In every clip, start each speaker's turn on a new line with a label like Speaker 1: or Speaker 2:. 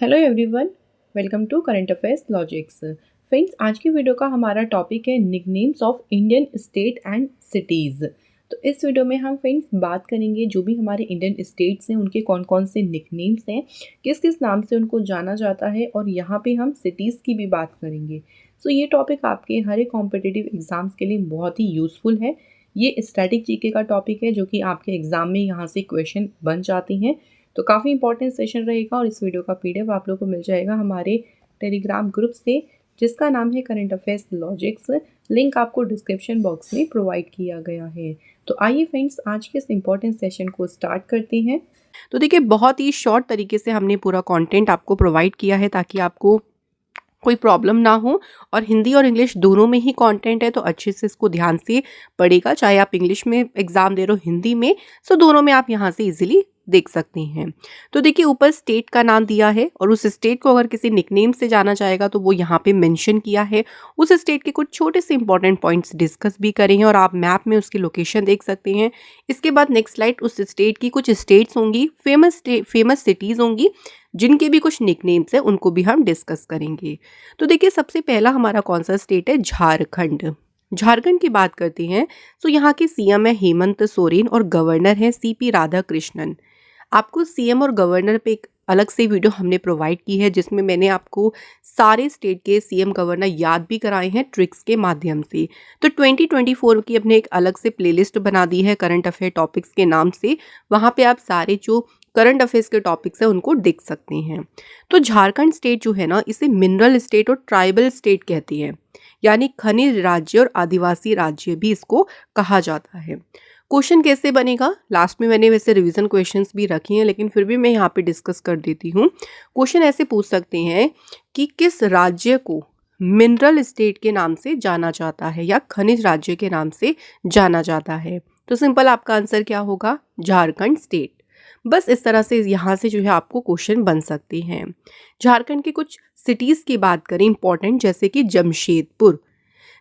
Speaker 1: Hello everyone, welcome to current affairs logics. Friends, आज की video का हमारा टॉपिक है nicknames of Indian state and cities. तो इस वीडियो में हम फ्रेंड्स बात करेंगे जो भी हमारे इंडियन स्टेट्स हैं उनके कौन कौन से निकनेम्स हैं, किस किस नाम से उनको जाना जाता है, और यहाँ पे हम सिटीज़ की भी बात करेंगे। सो ये टॉपिक आपके हर एक कॉम्पिटिटिव एग्जाम्स के लिए बहुत ही यूज़फुल है। ये स्टैटिक जीके का टॉपिक है जो कि आपके एग्ज़ाम में यहाँ से क्वेश्चन बन जाती हैं। तो काफ़ी इंपॉर्टेंट सेशन रहेगा और इस वीडियो का पीडीएफ आप लोगों को मिल जाएगा हमारे टेलीग्राम ग्रुप से, जिसका नाम है करंट अफेयर्स लॉजिक्स। लिंक आपको डिस्क्रिप्शन बॉक्स में प्रोवाइड किया गया है। तो आइए फ्रेंड्स, आज के इस इंपॉर्टेंट सेशन को स्टार्ट करते हैं।
Speaker 2: तो देखिए, बहुत ही शॉर्ट तरीके से हमने पूरा कंटेंट आपको प्रोवाइड किया है ताकि आपको कोई प्रॉब्लम ना हो। और हिंदी और इंग्लिश दोनों में ही कंटेंट है, तो अच्छे से इसको ध्यान से पढ़ेगा। चाहे आप इंग्लिश में एग्जाम दे रहे हो, हिंदी में, सो दोनों में आप यहाँ से इजीली देख सकते हैं। तो देखिए, ऊपर स्टेट का नाम दिया है और उस स्टेट को अगर किसी निकनेम से जाना जाएगा तो वो यहाँ पे मेंशन किया है। उस स्टेट के कुछ छोटे से इंपॉर्टेंट पॉइंट्स डिस्कस भी करेंगे और आप मैप में उसकी लोकेशन देख सकते हैं। इसके बाद नेक्स्ट स्लाइड, उस स्टेट की कुछ स्टेट्स होंगी, फेमस सिटीज़ होंगी जिनके भी कुछ निकनेम्स हैं, उनको भी हम डिस्कस करेंगे। तो देखिए, सबसे पहला हमारा कौन सा स्टेट है? झारखंड। झारखंड की बात करते हैं तो यहाँ के सीएम है हेमंत सोरेन और गवर्नर है सीपी राधाकृष्णन। आपको सीएम और गवर्नर पे एक अलग से वीडियो हमने प्रोवाइड की है जिसमें मैंने आपको सारे स्टेट के सीएम गवर्नर याद भी कराए हैं ट्रिक्स के माध्यम से। तो 2024 की अपने एक अलग से प्लेलिस्ट बना दी है करंट अफेयर टॉपिक्स के नाम से। वहाँ पे आप सारे जो करंट अफेयर्स के टॉपिक्स हैं उनको देख सकते हैं। तो झारखंड स्टेट जो है ना, इसे मिनरल स्टेट और ट्राइबल स्टेट कहती है, यानी खनिज राज्य और आदिवासी राज्य भी इसको कहा जाता है। क्वेश्चन कैसे बनेगा, लास्ट में मैंने वैसे रिवीजन क्वेश्चंस भी रखे हैं, लेकिन फिर भी मैं यहाँ पे डिस्कस कर देती हूँ। क्वेश्चन ऐसे पूछ सकते हैं कि किस राज्य को मिनरल स्टेट के नाम से जाना जाता है या खनिज राज्य के नाम से जाना जाता है? तो सिंपल आपका आंसर क्या होगा? झारखंड स्टेट। बस इस तरह से यहाँ से जो है आपको क्वेश्चन बन सकते हैं। झारखंड की कुछ सिटीज़ की बात करें इंपॉर्टेंट, जैसे कि जमशेदपुर।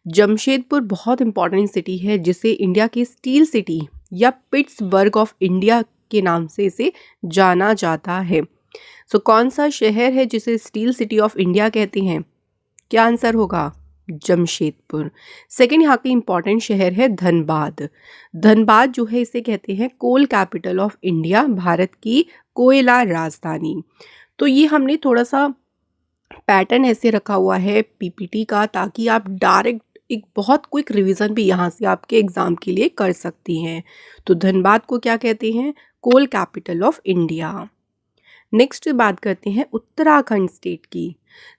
Speaker 2: जमशेदपुर बहुत इंपॉर्टेंट सिटी है जिसे इंडिया की स्टील सिटी या पिट्सबर्ग ऑफ इंडिया के नाम से इसे जाना जाता है। सो कौन सा शहर है जिसे स्टील सिटी ऑफ इंडिया कहते हैं? क्या आंसर होगा? जमशेदपुर। सेकंड यहाँ की इंपॉर्टेंट शहर है धनबाद। धनबाद जो है इसे कहते हैं कोल कैपिटल ऑफ इंडिया, भारत की कोयला राजधानी। तो ये हमने थोड़ा सा पैटर्न ऐसे रखा हुआ है पीपीटी का ताकि आप डायरेक्ट एक बहुत क्विक रिवीजन भी यहाँ से आपके एग्जाम के लिए कर सकती हैं। तो धनबाद को क्या कहते हैं? कोल कैपिटल ऑफ इंडिया। नेक्स्ट बात करते हैं उत्तराखंड स्टेट की।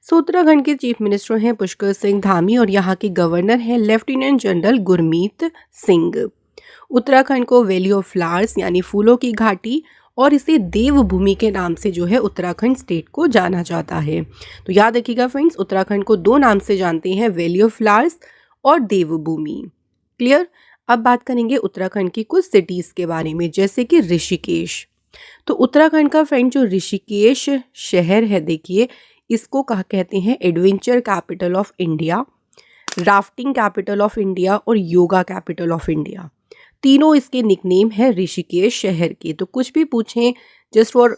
Speaker 2: सो उत्तराखंड के चीफ मिनिस्टर हैं पुष्कर सिंह धामी और यहाँ के गवर्नर हैं लेफ्टिनेंट जनरल गुरमीत सिंह। उत्तराखंड को वैली ऑफ फ्लावर्स यानी फूलों की घाटी और इसे देवभूमि के नाम से जो है उत्तराखंड स्टेट को जाना जाता है। तो याद रखिएगा फ्रेंड्स, उत्तराखंड को दो नाम से जानते हैं, वैली ऑफ फ्लावर्स और देवभूमि। क्लियर? अब बात करेंगे उत्तराखंड की कुछ सिटीज़ के बारे में, जैसे कि ऋषिकेश। तो उत्तराखंड का फ्रेंड जो ऋषिकेश शहर है, देखिए इसको कहा कहते हैं adventure capital of India, rafting capital of India और योगा कैपिटल ऑफ इंडिया। तीनों इसके निकनेम है ऋषिकेश शहर के। तो कुछ भी पूछें, जस्ट फॉर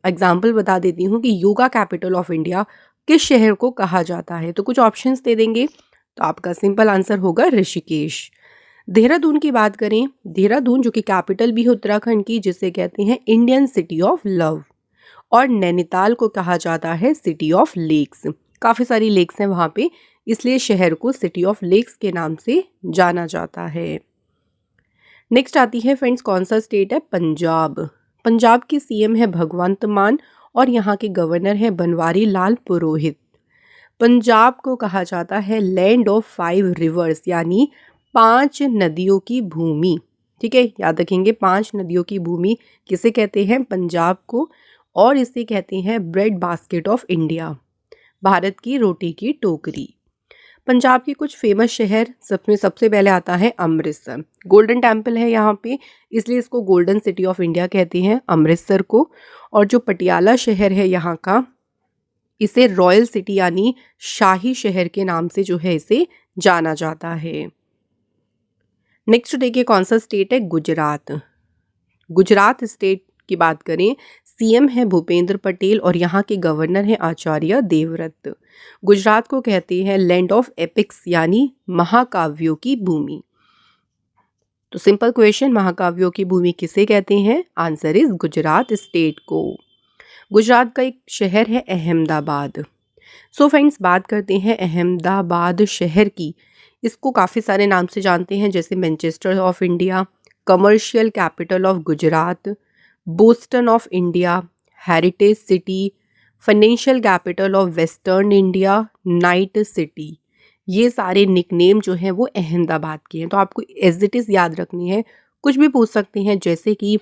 Speaker 2: एग्जाम्पल बता देती हूँ कि योगा कैपिटल ऑफ इंडिया किस शहर को कहा जाता है, तो कुछ ऑप्शंस दे देंगे, तो आपका सिंपल आंसर होगा ऋषिकेश। देहरादून की बात करें, देहरादून जो कि कैपिटल भी है उत्तराखंड की, जिसे कहते हैं इंडियन सिटी ऑफ लव। और नैनीताल को कहा जाता है सिटी ऑफ लेक्स। काफ़ी सारी लेक्स हैं वहाँ पे, इसलिए शहर को सिटी ऑफ लेक्स के नाम से जाना जाता है। नेक्स्ट आती है फ्रेंड्स, कौन सा स्टेट है? पंजाब। पंजाब की सीएम है भगवंत मान और यहाँ के गवर्नर है बनवारी लाल पुरोहित। पंजाब को कहा जाता है लैंड ऑफ 5 रिवर्स, यानी 5 नदियों की भूमि। ठीक है, याद रखेंगे, 5 नदियों की भूमि किसे कहते हैं? पंजाब को। और इसे कहते हैं bread basket of India, Bharat की रोटी की टोकरी। पंजाब के कुछ फेमस शहर, सबमें सबसे पहले आता है अमृतसर। गोल्डन टेम्पल है यहाँ पे, इसलिए इसको गोल्डन सिटी ऑफ इंडिया कहते हैं अमृतसर को। और जो पटियाला शहर है यहाँ का, इसे रॉयल सिटी यानी शाही शहर के नाम से जो है इसे जाना जाता है। नेक्स्ट देखिए कौन सा स्टेट है? गुजरात। गुजरात स्टेट की बात करें, सीएम है भूपेंद्र पटेल और यहाँ के गवर्नर हैं आचार्य देवव्रत। गुजरात को कहते हैं लैंड ऑफ एपिक्स यानी महाकाव्यों की भूमि। तो सिंपल क्वेश्चन, महाकाव्यों की भूमि किसे कहते हैं? आंसर इज गुजरात स्टेट को। गुजरात का एक शहर है अहमदाबाद। सो फ्रेंड्स, बात करते हैं अहमदाबाद शहर की। इसको काफ़ी सारे नाम से जानते हैं, जैसे Manchester of India, commercial capital of Gujarat, Boston of India, heritage city, financial capital of western India, night city. ये सारे निकनेम जो हैं वो अहमदाबाद के हैं। तो आपको एज इट इज़ याद रखनी है, कुछ भी पूछ सकते हैं, जैसे कि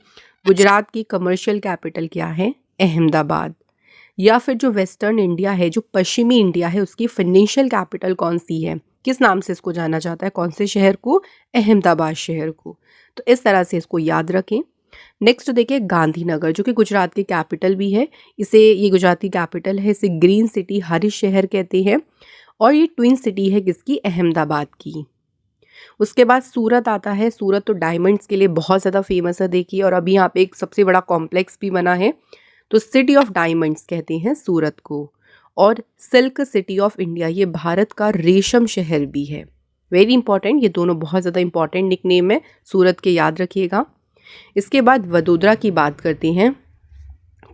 Speaker 2: गुजरात की कमर्शियल कैपिटल क्या है? अहमदाबाद। या फिर जो वेस्टर्न इंडिया है, जो पश्चिमी इंडिया है, उसकी फाइनेंशियल कैपिटल कौन सी है, किस नाम से इसको जाना जाता है, कौन से शहर को? अहमदाबाद शहर को। तो इस तरह से इसको याद रखें। नेक्स्ट देखिए गांधीनगर, जो कि गुजरात की कैपिटल भी है। ये गुजरात की कैपिटल है, इसे ग्रीन सिटी, हरित शहर कहते हैं। और ये ट्विन सिटी है किसकी? अहमदाबाद की। उसके बाद सूरत आता है। सूरत तो डायमंड्स के लिए बहुत ज़्यादा फेमस है, देखिए। और अभी यहाँ पे एक सबसे बड़ा कॉम्प्लेक्स भी बना है, तो सिटी ऑफ डायमंड्स कहते हैं सूरत को। और सिल्क सिटी ऑफ इंडिया, ये भारत का रेशम शहर भी है। वेरी इंपॉर्टेंट, ये दोनों बहुत ज़्यादा इंपॉर्टेंट निकनेम है, सूरत के याद रखिएगा। इसके बाद वडोदरा की बात करते हैं,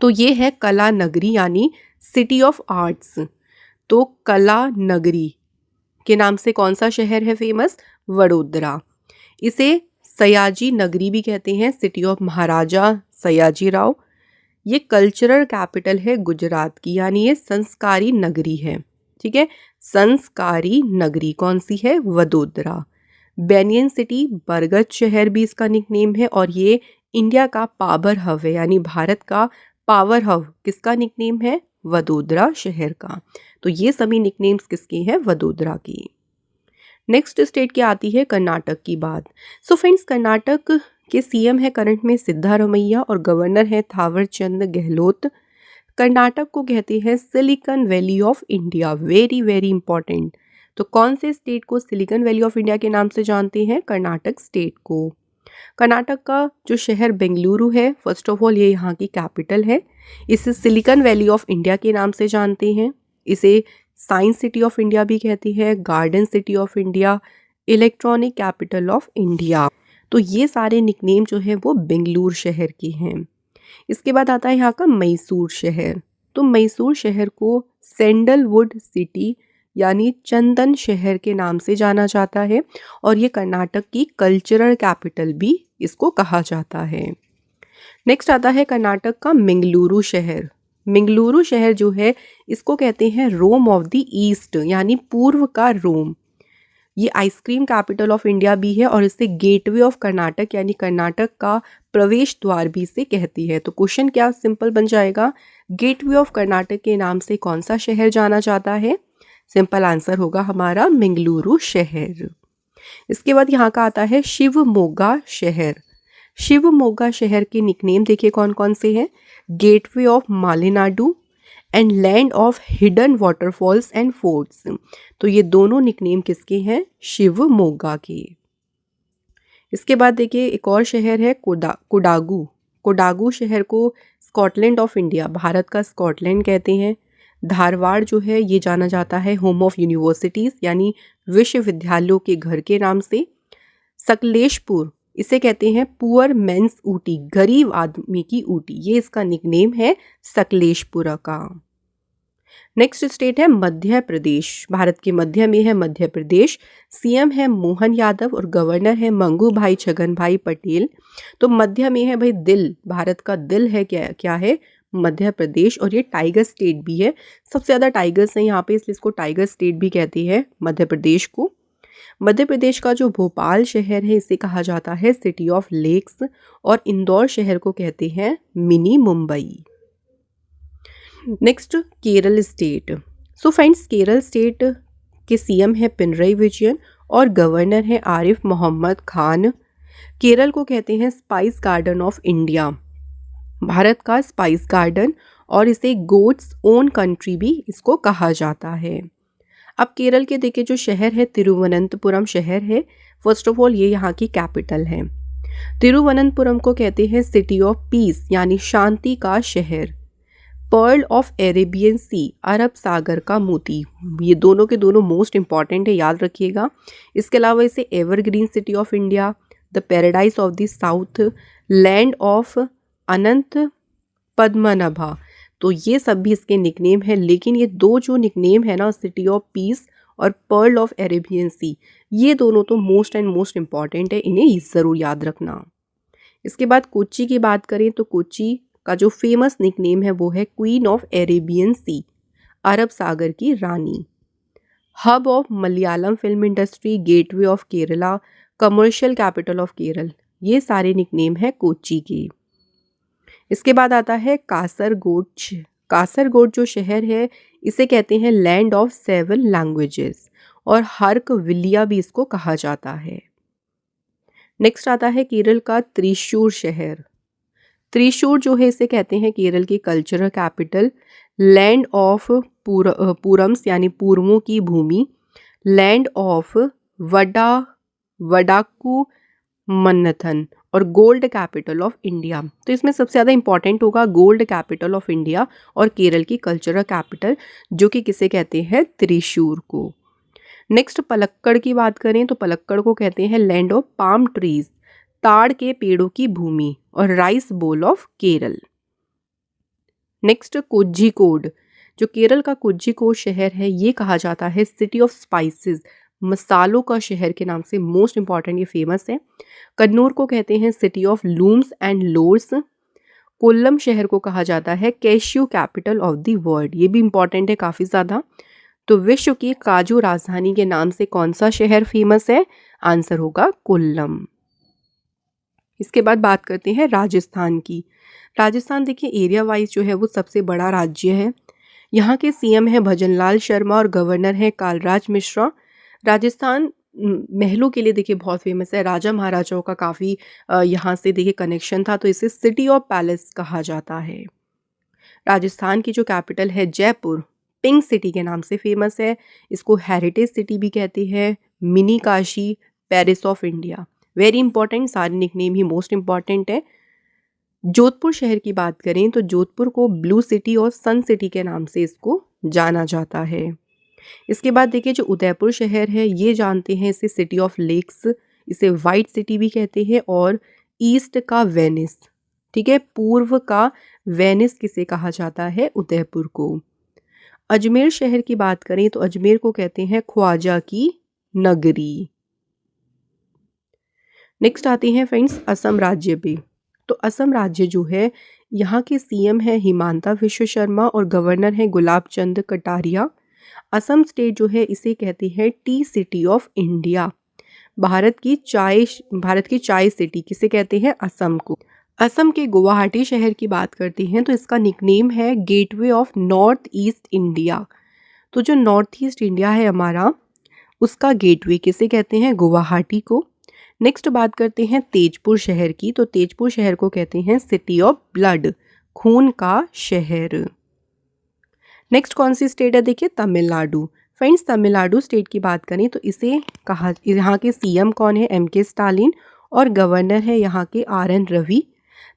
Speaker 2: तो ये है कला नगरी यानी सिटी ऑफ आर्ट्स। तो कला नगरी के नाम से कौन सा शहर है फेमस? वडोदरा। इसे सयाजी नगरी भी कहते हैं, सिटी ऑफ महाराजा सयाजी राव। ये कल्चरल कैपिटल है गुजरात की, यानी ये संस्कारी नगरी है। ठीक है, संस्कारी नगरी कौन सी है? वडोदरा। बेनियन सिटी, बरगद शहर भी इसका निकनेम है। और ये इंडिया का पावर हब है, यानी भारत का पावर हब किसका निकनेम है? वडोदरा शहर का। तो ये सभी निकनेम्स किसकी हैं? वडोदरा की। नेक्स्ट स्टेट की आती है कर्नाटक की बात। सो फ्रेंड्स, कर्नाटक के सीएम है करंट में सिद्धारमैया और गवर्नर है थावरचंद गहलोत। कर्नाटक को कहते हैं silicon valley of India. Very very important. तो कौन से स्टेट को सिलिकॉन वैली ऑफ इंडिया के नाम से जानते हैं? कर्नाटक स्टेट को। कर्नाटक का जो शहर बेंगलुरु है, फर्स्ट ऑफ ऑल ये यहाँ की कैपिटल है। इसे सिलिकॉन वैली ऑफ इंडिया के नाम से जानते हैं। इसे साइंस सिटी ऑफ इंडिया भी कहती है, garden city of India, electronic capital of India. तो ये सारे निकनेम जो है वो बेंगलुरु शहर के हैं। इसके बाद आता है यहाँ का मैसूर शहर। तो मैसूर शहर को सैंडलवुड सिटी यानी चंदन शहर के नाम से जाना जाता है। और ये कर्नाटक की कल्चरल कैपिटल भी इसको कहा जाता है। नेक्स्ट आता है कर्नाटक का मंगलुरु शहर। मंगलुरु शहर जो है इसको कहते हैं रोम ऑफ द ईस्ट, यानी पूर्व का रोम। ये आइसक्रीम कैपिटल ऑफ इंडिया भी है और इसे गेटवे ऑफ कर्नाटक यानी कर्नाटक का प्रवेश द्वार भी इसे कहती है। तो क्वेश्चन क्या सिंपल बन जाएगा, गेटवे ऑफ कर्नाटक के नाम से कौन सा शहर जाना जाता है? सिंपल आंसर होगा हमारा मंगलुरु शहर। इसके बाद यहाँ का आता है शिवमोगा शहर। शिवमोगा शहर के निकनेम देखिए कौन कौन से हैं, gateway of Malenadu and land of hidden waterfalls and forts. तो ये दोनों निकनेम किसके हैं? शिवमोगा के। इसके बाद देखिए एक और शहर है कोडागू। कोडागू शहर को स्कॉटलैंड ऑफ इंडिया, भारत का स्कॉटलैंड कहते हैं। धारवाड़ जो है ये जाना जाता है होम ऑफ यूनिवर्सिटीज़ यानी विश्वविद्यालयों के घर के नाम से। सकलेशपुर इसे कहते हैं पुअर मेंस ऊटी, गरीब आदमी की ऊटी, ये इसका निकनेम है सकलेशपुरा का। नेक्स्ट स्टेट है मध्य प्रदेश। भारत के मध्य में है मध्य प्रदेश। सीएम है मोहन यादव और गवर्नर है मंगू भाई छगन भाई पटेल। तो मध्य में है भाई दिल, भारत का दिल है क्या है? मध्य प्रदेश। और ये टाइगर स्टेट भी है, सबसे ज़्यादा टाइगर्स हैं यहाँ पे, इसलिए इसको टाइगर स्टेट भी कहती है मध्य प्रदेश को। मध्य प्रदेश का जो भोपाल शहर है इसे कहा जाता है सिटी ऑफ लेक्स और इंदौर शहर को कहते हैं mini Mumbai. Next Kerala state. So friends, Kerala state के सीएम है पिनरई विजयन और गवर्नर है आरिफ मोहम्मद खान। केरल को कहते हैं spice garden of India, Bharat का स्पाइस गार्डन, और इसे गोड्स ओन कंट्री भी इसको कहा जाता है। अब केरल के देखिए जो शहर है तिरुवनंतपुरम शहर है। फर्स्ट ऑफ ऑल ये यहाँ की कैपिटल है। तिरुवनंतपुरम को कहते हैं सिटी ऑफ पीस यानी शांति का शहर। पर्ल ऑफ अरेबियन सी, अरब सागर का मोती, ये दोनों के दोनों मोस्ट इंपॉर्टेंट है, याद रखिएगा। इसके अलावा इसे evergreen city of India, the paradise of the south, land of Anant Padmanabha, तो ये सब भी इसके निकनेम है। लेकिन ये दो जो निकनेम है ना, सिटी ऑफ पीस और पर्ल ऑफ अरेबियन सी, ये दोनों तो मोस्ट एंड मोस्ट इंपॉर्टेंट है, इन्हें ज़रूर याद रखना। इसके बाद कोच्चि की बात करें तो कोच्चि का जो फेमस निकनेम है वो है क्वीन ऑफ अरेबियन सी, अरब सागर की रानी। Hub of Malayalam film industry, gateway of Kerala, commercial capital of Kerala, ये सारे निकनेम है कोच्चि के। इसके बाद आता है कासरगोड। कासरगोड जो शहर है इसे कहते हैं लैंड ऑफ 7 लैंग्वेजेस, और हर्क विलिया भी इसको कहा जाता है। नेक्स्ट आता है केरल का त्रिशूर शहर। त्रिशूर जो है इसे कहते हैं केरल की कल्चरल कैपिटल, लैंड ऑफ पूरम्स यानी पूर्वों की भूमि, लैंड ऑफ वडाकू मन्नथन, और गोल्ड कैपिटल ऑफ इंडिया। तो इसमें सबसे ज़्यादा इंपॉर्टेंट होगा गोल्ड कैपिटल ऑफ इंडिया और केरल की कल्चरल कैपिटल, जो कि किसे कहते हैं, त्रिशूर को। नेक्स्ट पलक्कड़ की बात करें तो पलक्कड़ को कहते हैं लैंड ऑफ पाम ट्रीज, ताड़ के पेड़ों की भूमि, और rice bowl of Kerala. Next Kozhikode, जो केरल का कोझिकोड शहर है ये कहा जाता है सिटी ऑफ स्पाइसेस, मसालों का शहर के नाम से मोस्ट इंपॉर्टेंट ये फेमस है। कन्नूर को कहते हैं city of looms and lores. Kollam शहर को कहा जाता है cashew capital of the world, ये भी इंपॉर्टेंट है काफ़ी ज़्यादा। तो विश्व की काजू राजधानी के नाम से कौन सा शहर फेमस है, आंसर होगा कोल्लम। इसके बाद बात करते हैं राजस्थान की। राजस्थान देखिए एरिया वाइज जो है वो सबसे बड़ा राज्य है। यहाँ के सीएम है भजनलाल शर्मा और गवर्नर है कालराज मिश्रा। राजस्थान महलों के लिए देखिए बहुत फेमस है, राजा महाराजाओं का काफ़ी यहाँ से देखिए कनेक्शन था, तो इसे सिटी ऑफ पैलेस कहा जाता है। राजस्थान की जो कैपिटल है जयपुर, पिंक सिटी के नाम से फेमस है, इसको हेरिटेज सिटी भी कहते हैं, mini Kashi, Paris of India, very important, सारे निकनेम ही मोस्ट इंपॉर्टेंट है। जोधपुर शहर की बात करें तो जोधपुर को ब्लू सिटी और सन सिटी के नाम से इसको जाना जाता है। इसके बाद देखिए जो उदयपुर शहर है ये जानते हैं इसे सिटी ऑफ लेक्स, इसे वाइट सिटी भी कहते हैं, और ईस्ट का वेनिस, ठीक है, पूर्व का वेनिस किसे कहा जाता है, उदयपुर को। अजमेर शहर की बात करें तो अजमेर को कहते हैं ख्वाजा की नगरी। नेक्स्ट आते हैं फ्रेंड्स असम राज्य पे। तो असम राज्य जो है यहाँ के सीएम है हिमांता विश्व शर्मा और गवर्नर है गुलाब चंद कटारिया। असम स्टेट जो है इसे कहते हैं T city of India, Bharat की चाय सिटी किसे कहते हैं, असम को। असम के गुवाहाटी शहर की बात करते हैं तो इसका निकनेम है gateway of north east India. तो जो नॉर्थ ईस्ट इंडिया है हमारा, उसका गेटवे किसे कहते हैं, गुवाहाटी को। नेक्स्ट बात करते हैं तेजपुर शहर की। तो तेजपुर शहर को कहते हैं सिटी ऑफ ब्लड, खून का शहर। नेक्स्ट कौन सी स्टेट है, देखिए तमिलनाडु। फ्रेंड्स तमिलनाडु स्टेट की बात करें तो इसे कहा, यहाँ के सीएम कौन है, एमके स्टालिन, और गवर्नर है यहाँ के आरएन रवि।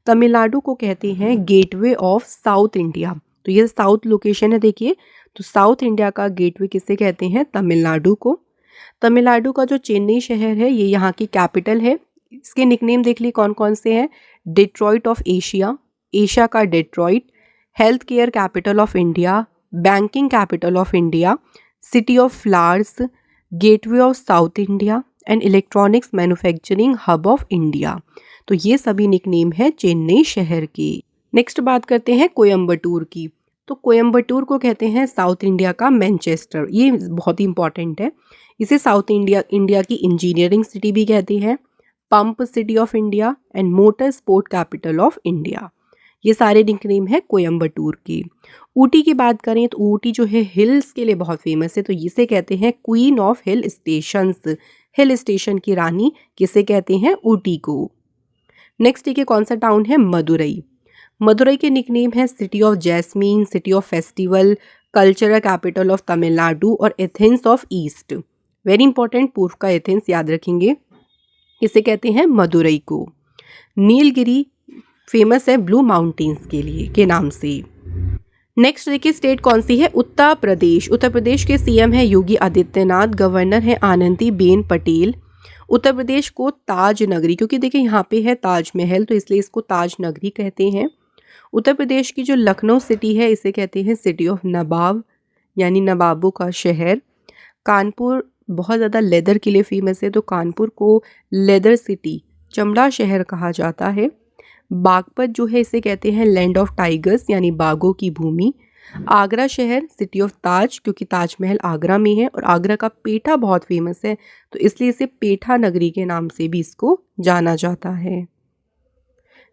Speaker 2: तमिलनाडु को कहते हैं गेटवे ऑफ साउथ इंडिया, तो ये साउथ लोकेशन है देखिए, तो साउथ इंडिया का गेटवे किसे कहते हैं, तमिलनाडु को। तमिलनाडु का जो चेन्नई शहर है ये यहाँ की कैपिटल है। इसके निकनेम देख ली कौन कौन से हैं, डिट्रॉइट ऑफ एशिया, एशिया का Detroit, health care capital of India, banking capital of India, city of flowers, gateway of South India, and electronics manufacturing hub of India. तो ये सभी निकनेम है चेन्नई शहर के। नेक्स्ट बात करते हैं कोयम्बटूर की। तो कोयम्बटूर को कहते हैं साउथ इंडिया का मैनचेस्टर, ये बहुत ही इंपॉर्टेंट है। इसे साउथ इंडिया की इंजीनियरिंग सिटी भी कहती है, pump city of India, and motor sport capital of India. ये सारे निकनेम है कोयम्बटूर की। ऊटी की बात करें तो ऊटी जो है हिल्स के लिए बहुत फेमस है, तो इसे कहते हैं queen of hill stations, hill station की रानी किसे कहते हैं, ऊटी को। नेक्स्ट देखिए कौन सा टाउन है, मदुरई। मदुरई के निकनेम है city of jasmine, city of festival, cultural capital of Tamil Nadu, और Athens of east, very important, पूर्व का एथेंस याद रखेंगे, किसे कहते हैं, मदुरई को। नीलगिरी फेमस है ब्लू माउंटेन्स के लिए के नाम से। नेक्स्ट देखिए स्टेट कौन सी है, उत्तर प्रदेश। उत्तर प्रदेश के सीएम है योगी आदित्यनाथ, गवर्नर है आनंदीबेन पटेल। उत्तर प्रदेश को ताज नगरी, क्योंकि देखिए यहाँ पे है ताजमहल तो इसलिए इसको ताज नगरी कहते हैं। उत्तर प्रदेश की जो लखनऊ सिटी है इसे कहते हैं सिटी ऑफ नवाब, यानी नवाबों का शहर। कानपुर बहुत ज़्यादा लेदर के लिए फेमस है, तो कानपुर को लेदर सिटी, चमड़ा शहर कहा जाता है। बागपत जो है इसे कहते हैं लैंड ऑफ टाइगर्स, यानी बाघों की भूमि। आगरा शहर सिटी ऑफ ताज, क्योंकि ताजमहल आगरा में है, और आगरा का पेठा बहुत फेमस है तो इसलिए इसे पेठा नगरी के नाम से भी इसको जाना जाता है।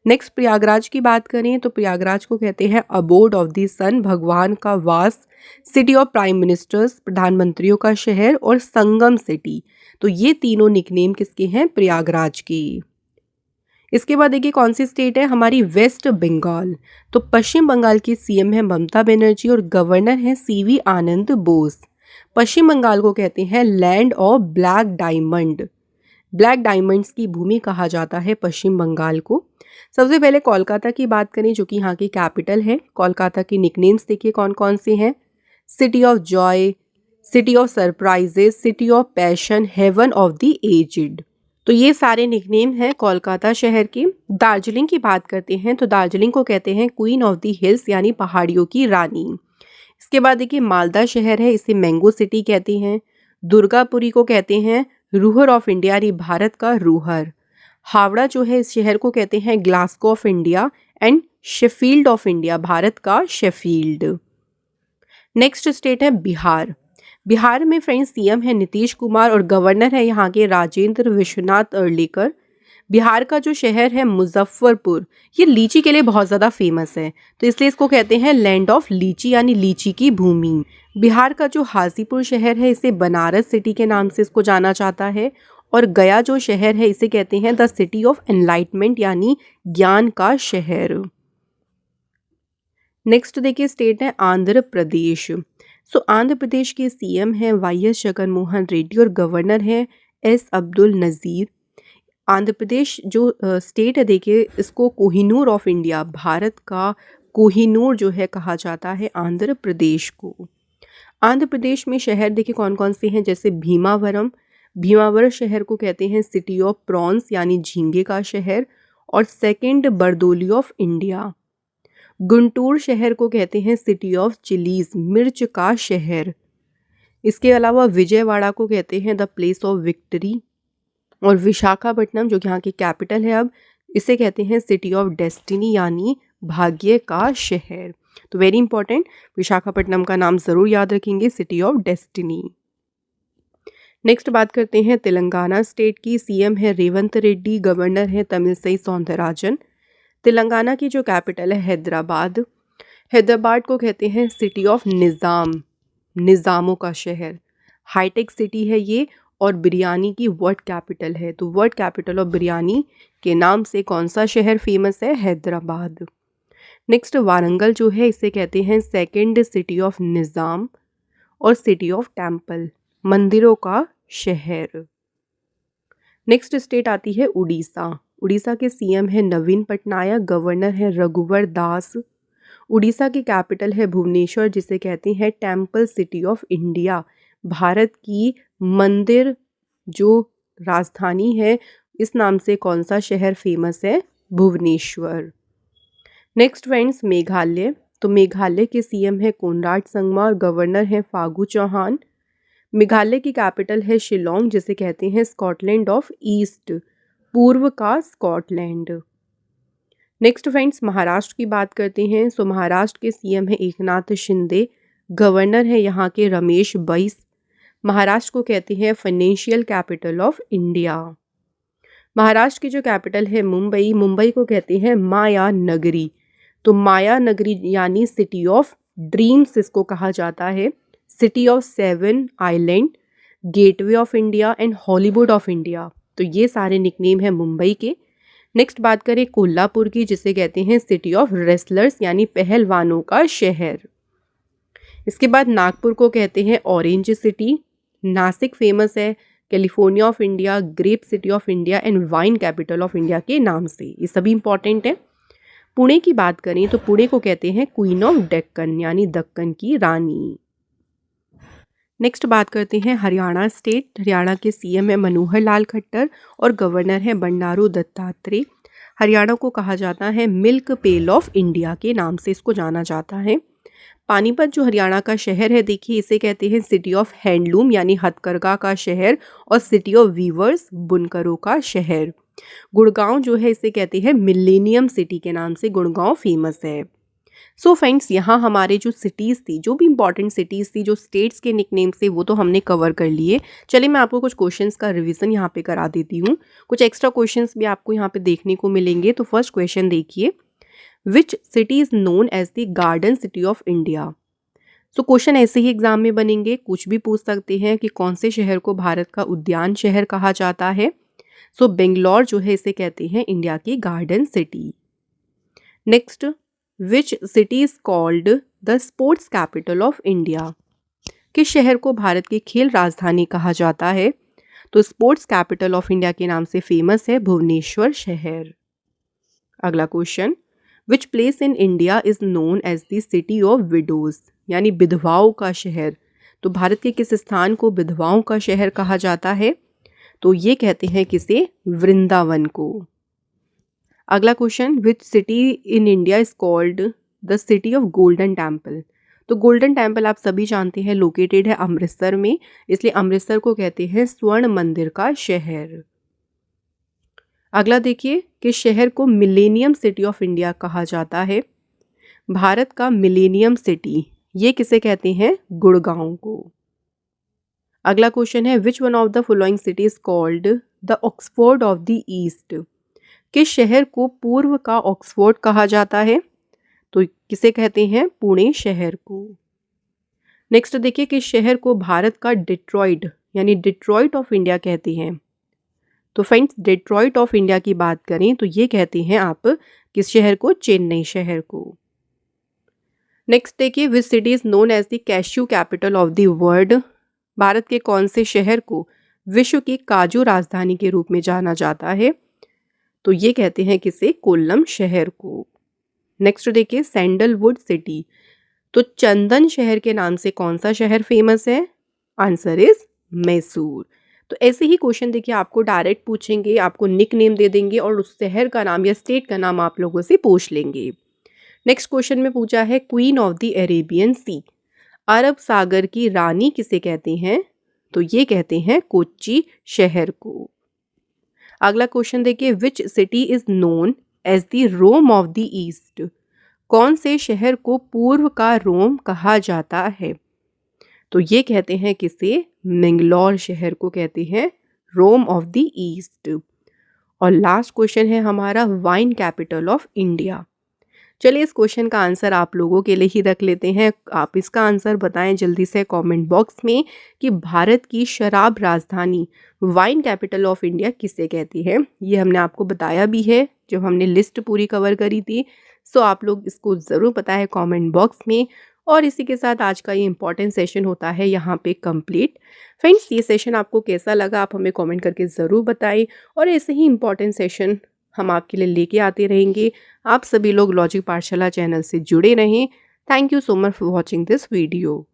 Speaker 2: नेक्स्ट प्रयागराज की बात करें तो प्रयागराज को कहते हैं अबोर्ड ऑफ द सन, भगवान का वास। सिटी ऑफ प्राइम मिनिस्टर्स, प्रधानमंत्रियों का शहर, और संगम सिटी। तो ये तीनों निकनेम किसके हैं, प्रयागराज के। इसके बाद देखिए कौन सी स्टेट है हमारी, वेस्ट बंगाल। तो पश्चिम बंगाल की सीएम है ममता बनर्जी और गवर्नर है सीवी आनंद बोस। पश्चिम बंगाल को कहते हैं land of black diamond, black diamonds की भूमि कहा जाता है पश्चिम बंगाल को। सबसे पहले कोलकाता की बात करें जो कि यहाँ की कैपिटल है। कोलकाता की निकनेम्स देखिए कौन कौन से हैं, city of joy, city of surprises, city of passion, heaven of the aged. तो ये सारे निकनेम हैं कोलकाता शहर के। दार्जिलिंग की बात करते हैं तो दार्जिलिंग को कहते हैं क्वीन ऑफ द हिल्स, यानी पहाड़ियों की रानी। इसके बाद देखिए मालदा शहर है, इसे मैंगो सिटी कहते हैं। दुर्गापुरी को कहते हैं रूहर ऑफ इंडिया, यानी भारत का रूहर। हावड़ा जो है इस शहर को कहते हैं Glasgow of India and Sheffield of India, Bharat का शेफील्ड। नेक्स्ट स्टेट है बिहार। बिहार में फ्रेंड्स सीएम है नीतीश कुमार और गवर्नर है यहाँ के राजेंद्र विश्वनाथ अर्लेकर। बिहार का जो शहर है मुजफ्फरपुर, ये लीची के लिए बहुत ज़्यादा फेमस है तो इसलिए इसको कहते हैं लैंड ऑफ लीची, यानी लीची की भूमि। बिहार का जो हाजीपुर शहर है इसे बनारस सिटी के नाम से इसको जाना जाता है। और गया जो शहर है इसे कहते हैं द सिटी ऑफ एनलाइटमेंट, यानी ज्ञान का शहर। नेक्स्ट देखिए स्टेट है आंध्र प्रदेश। सो आंध्र प्रदेश के सीएम हैं वाईएस जगनमोहन रेड्डी और गवर्नर है एस अब्दुल नज़ीर। आंध्र प्रदेश जो स्टेट है देखिए इसको कोहिनूर ऑफ इंडिया, भारत का कोहिनूर जो है कहा जाता है आंध्र प्रदेश को। आंध्र प्रदेश में शहर देखिए कौन कौन से हैं, जैसे भीमावरम, भीमावरम शहर को कहते हैं सिटी ऑफ प्रॉन्स, यानी झींगे का शहर। और second Bardoli of India. Guntur शहर को कहते हैं सिटी ऑफ चिलीज, मिर्च का शहर। इसके अलावा विजयवाड़ा को कहते हैं द प्लेस ऑफ विक्ट्री। और विशाखापट्टनम जो कि यहाँ की कैपिटल है अब, इसे कहते हैं सिटी ऑफ डेस्टिनी, यानी भाग्य का शहर। तो वेरी इंपॉर्टेंट, विशाखापट्टनम का नाम ज़रूर याद रखेंगे, सिटी ऑफ डेस्टिनी। नेक्स्ट बात करते हैं तेलंगाना स्टेट की। सीएम है रेवंत रेड्डी, गवर्नर है तमिलसाई सौंदरराजन। तेलंगाना की जो कैपिटल है हैदराबाद। हैदराबाद को कहते हैं सिटी ऑफ निज़ाम, निज़ामों का शहर। हाईटेक सिटी है ये और बिरयानी की वर्ल्ड कैपिटल है, तो वर्ल्ड कैपिटल ऑफ बिरयानी के नाम से कौन सा शहर फेमस है, हैदराबाद। नेक्स्ट वारंगल जो है इसे कहते हैं सेकंड सिटी ऑफ निज़ाम और सिटी ऑफ टेम्पल, मंदिरों का शहर। नेक्स्ट स्टेट आती है उड़ीसा। उड़ीसा के सीएम है नवीन पटनायक, गवर्नर है रघुवर दास। उड़ीसा की कैपिटल है भुवनेश्वर जिसे कहते हैं temple city of India, Bharat की मंदिर जो राजधानी है, इस नाम से कौन सा शहर फेमस है, भुवनेश्वर। Next friends Meghalaya. तो मेघालय के सीएम है कोनराड संगमा और गवर्नर है फागू चौहान। मेघालय की कैपिटल है शिलोंग जिसे कहते हैं स्कॉटलैंड ऑफ ईस्ट, पूर्व का स्कॉटलैंड। नेक्स्ट फ्रेंड्स महाराष्ट्र की बात करते हैं। सो महाराष्ट्र के सीएम है एकनाथ शिंदे, गवर्नर है यहाँ के रमेश बैस। महाराष्ट्र को कहते हैं financial capital of India. Maharashtra की जो कैपिटल है मुंबई, मुंबई को कहते हैं माया नगरी। तो माया नगरी यानी सिटी ऑफ ड्रीम्स इसको कहा जाता है, city of 7 island, gateway of India and Hollywood of India. तो ये सारे निकनेम हैं मुंबई के। नेक्स्ट बात करें कोल्हापुर की जिसे कहते हैं सिटी ऑफ रेसलर्स यानी पहलवानों का शहर। इसके बाद नागपुर को कहते हैं ऑरेंज सिटी। नासिक फेमस है California of India, grape city of India and wine capital of India के नाम से। ये सभी इंपॉर्टेंट है। पुणे की बात करें तो पुणे को कहते हैं क्वीन ऑफ डेक्कन, यानी दक्कन की रानी। नेक्स्ट बात करते हैं हरियाणा स्टेट। हरियाणा के सीएम है मनोहर लाल खट्टर और गवर्नर है बंडारू दत्तात्रेय। हरियाणा को कहा जाता है मिल्क पेल ऑफ इंडिया के नाम से इसको जाना जाता है। पानीपत जो हरियाणा का शहर है, देखिए इसे कहते हैं सिटी ऑफ हैंडलूम, यानी हथकरघा का शहर, और सिटी ऑफ वीवर्स, बुनकरों का शहर। गुड़गांव जो है इसे कहते हैं मिलेनियम सिटी के नाम से गुड़गांव फेमस है। सो फ्रेंड्स, यहाँ हमारे जो सिटीज़ थी, जो भी इंपॉर्टेंट सिटीज़ थी, जो स्टेट्स के निकनेम से, वो तो हमने कवर कर लिए। चलिए मैं आपको कुछ क्वेश्चंस का रिवीजन यहाँ पे करा देती हूँ। कुछ एक्स्ट्रा क्वेश्चंस भी आपको यहाँ पे देखने को मिलेंगे। तो फर्स्ट क्वेश्चन देखिए, which city is known as the garden city of India. So question ऐसे ही एग्जाम में बनेंगे, कुछ भी पूछ सकते हैं कि कौन से शहर को भारत का उद्यान शहर कहा जाता है। सो बेंगलोर जो है इसे कहते हैं इंडिया की garden city. Next, which city is called the sports capital of India. किस शहर को भारत की खेल राजधानी कहा जाता है। तो स्पोर्ट्स कैपिटल ऑफ इंडिया के नाम से फेमस है भुवनेश्वर शहर। अगला question, which place in India is known as the city of widows, यानी विधवाओं का शहर। तो भारत के किस स्थान को विधवाओं का शहर कहा जाता है। तो ये कहते हैं किसे, वृंदावन को। अगला question, which city in India is called the city of golden temple. तो गोल्डन टेम्पल आप सभी जानते हैं लोकेटेड है अमृतसर में, इसलिए अमृतसर को कहते हैं स्वर्ण मंदिर का शहर। अगला देखिए, कि शहर को मिलेनियम सिटी ऑफ इंडिया कहा जाता है। भारत का मिलेनियम सिटी, ये किसे कहते हैं, गुड़गांव को। अगला क्वेश्चन है, which one of the following city is called the Oxford of the east. किस शहर को पूर्व का ऑक्सफोर्ड कहा जाता है। तो किसे कहते हैं, पुणे शहर को। नेक्स्ट देखिए, किस शहर को भारत का डिट्रॉइट, यानी डिट्रॉइट ऑफ इंडिया कहते हैं। तो फ्रेंड्स, डिट्रॉइट ऑफ इंडिया की बात करें तो ये कहते हैं आप किस शहर को, चेन्नई शहर को। नेक्स्ट देखिए, which city is known as the cashew capital of the world. Bharat के कौन से शहर को विश्व की काजू राजधानी के रूप में जाना जाता है। तो ये कहते हैं किसे, कोल्लम शहर को। नेक्स्ट देखिए, सैंडलवुड सिटी, तो चंदन शहर के नाम से कौन सा शहर फेमस है। Answer is Mysore. तो ऐसे ही क्वेश्चन देखिए आपको डायरेक्ट पूछेंगे, आपको निक नेम दे देंगे और उस शहर का नाम या स्टेट का नाम आप लोगों से पूछ लेंगे। नेक्स्ट क्वेश्चन में पूछा है, queen of the Arabian sea, अरब सागर की रानी किसे कहते हैं। तो ये कहते हैं कोच्चि शहर को। अगला क्वेश्चन देखिए, which city is known as the Rome of the east. कौन से शहर को पूर्व का रोम कहा जाता है। तो ये कहते हैं किसे, मैंगलोर शहर को कहते हैं रोम ऑफ द ईस्ट। और लास्ट क्वेश्चन है हमारा, वाइन कैपिटल ऑफ इंडिया। चलिए इस क्वेश्चन का आंसर आप लोगों के लिए ही रख लेते हैं। आप इसका आंसर बताएं जल्दी से कमेंट बॉक्स में कि भारत की शराब राजधानी, वाइन कैपिटल ऑफ इंडिया किसे कहती है। ये हमने आपको बताया भी है जब हमने लिस्ट पूरी कवर करी थी। सो आप लोग इसको ज़रूर बताएं कमेंट बॉक्स में। और इसी के साथ आज का ये इंपॉर्टेंट सेशन होता है यहाँ पे कंप्लीट। फ्रेंड्स, ये सेशन आपको कैसा लगा आप हमें कमेंट करके ज़रूर बताएं और ऐसे ही इंपॉर्टेंट सेशन हम आपके लिए लेके आते रहेंगे। आप सभी लोग लॉजिक पाठशाला चैनल से जुड़े रहें। Thank you so much for watching this video.